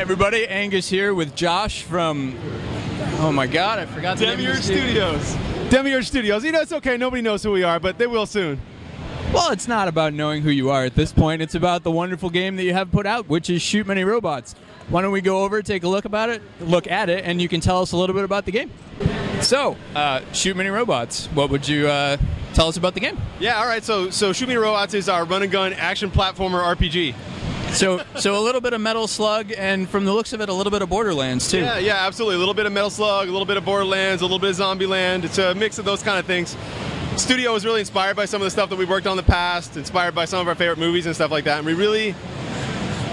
everybody, Angus here with Josh from, oh my god, I forgot the name of the Studios. Demiurge Studios. You know, it's okay, nobody knows who we are, but they will soon. Well, it's not about knowing who you are at this point, it's about the wonderful game that you have put out, which is Shoot Many Robots. Why don't we go over, take a look at it, and you can tell us a little bit about the game. So, Shoot Many Robots, what would you tell us about the game? Yeah, all right, so Shoot Many Robots is our run-and-gun action platformer RPG. So a little bit of Metal Slug, and from the looks of it, a little bit of Borderlands, too. Yeah, absolutely. A little bit of Metal Slug, a little bit of Borderlands, a little bit of Zombieland. It's a mix of those kind of things. Studio was really inspired by some of the stuff that we worked on in the past, inspired by some of our favorite movies and stuff like that, and we really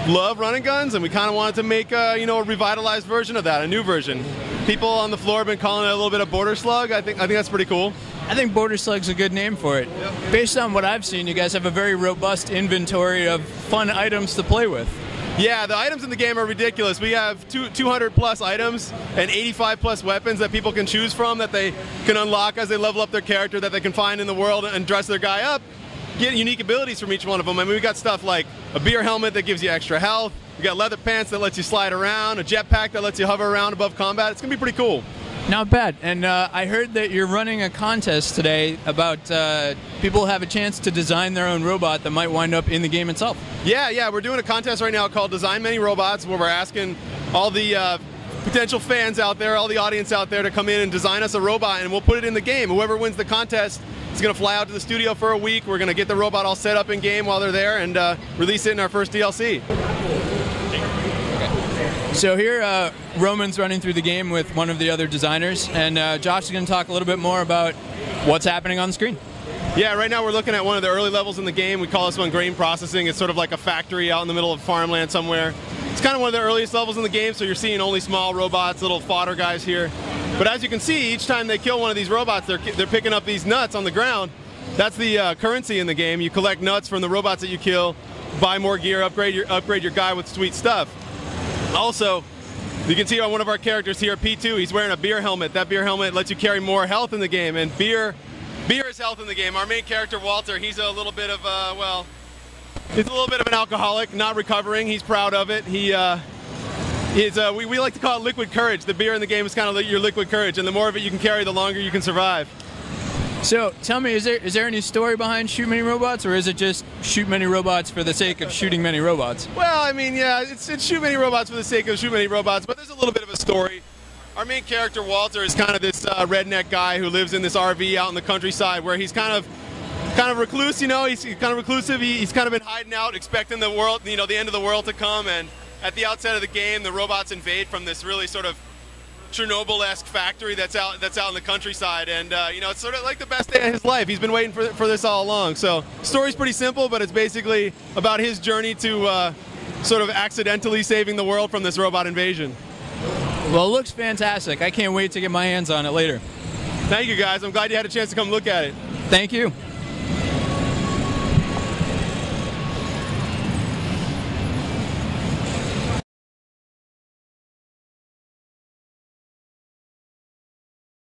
love running guns, and we kind of wanted to make a revitalized version of that, a new version. People on the floor have been calling it a little bit of Border Slug. I think that's pretty cool. I think Border Slug's a good name for it. Yep. Based on what I've seen, you guys have a very robust inventory of fun items to play with. Yeah, the items in the game are ridiculous. We have 200 plus items and 85 plus weapons that people can choose from, that they can unlock as they level up their character, that they can find in the world and dress their guy up, get unique abilities from each one of them. I mean, we got stuff like a beer helmet that gives you extra health, we got leather pants that lets you slide around, a jetpack that lets you hover around above combat. It's going to be pretty cool. Not bad. And I heard that you're running a contest today about people have a chance to design their own robot that might wind up in the game itself. Yeah, we're doing a contest right now called Design Many Robots, where we're asking all the potential fans out there, all the audience out there, to come in and design us a robot, and we'll put it in the game. Whoever wins the contest is going to fly out to the studio for a week. We're going to get the robot all set up in game while they're there and release it in our first DLC. So here, Román's running through the game with one of the other designers, and Josh is going to talk a little bit more about what's happening on the screen. Yeah, right now we're looking at one of the early levels in the game. We call this one grain processing. It's sort of like a factory out in the middle of farmland somewhere. It's kind of one of the earliest levels in the game, so you're seeing only small robots, little fodder guys here. But as you can see, each time they kill one of these robots, they're picking up these nuts on the ground. That's the currency in the game. You collect nuts from the robots that you kill, buy more gear, upgrade your guy with sweet stuff. Also, you can see on one of our characters here, P2, he's wearing a beer helmet. That beer helmet lets you carry more health in the game, and beer is health in the game. Our main character, Walter, he's a little bit of, he's a little bit of an alcoholic, not recovering. He's proud of it. We like to call it liquid courage. The beer in the game is kind of like your liquid courage, and the more of it you can carry, the longer you can survive. So, tell me, is there any story behind Shoot Many Robots, or is it just shoot many robots for the sake of shooting many robots? Well, I mean, yeah, it's shoot many robots for the sake of shoot many robots, but there's a little bit of a story. Our main character, Walter, is kind of this redneck guy who lives in this RV out in the countryside, where he's kind of recluse, he's kind of reclusive. He's kind of been hiding out, expecting the world, the end of the world to come, and at the outset of the game, the robots invade from this really sort of Chernobyl-esque factory that's out in the countryside, and it's sort of like the best day of his life. He's been waiting for this all along. So the story's pretty simple, but it's basically about his journey to sort of accidentally saving the world from this robot invasion. Well, it looks fantastic. I can't wait to get my hands on it later. Thank you, guys. I'm glad you had a chance to come look at it. Thank you.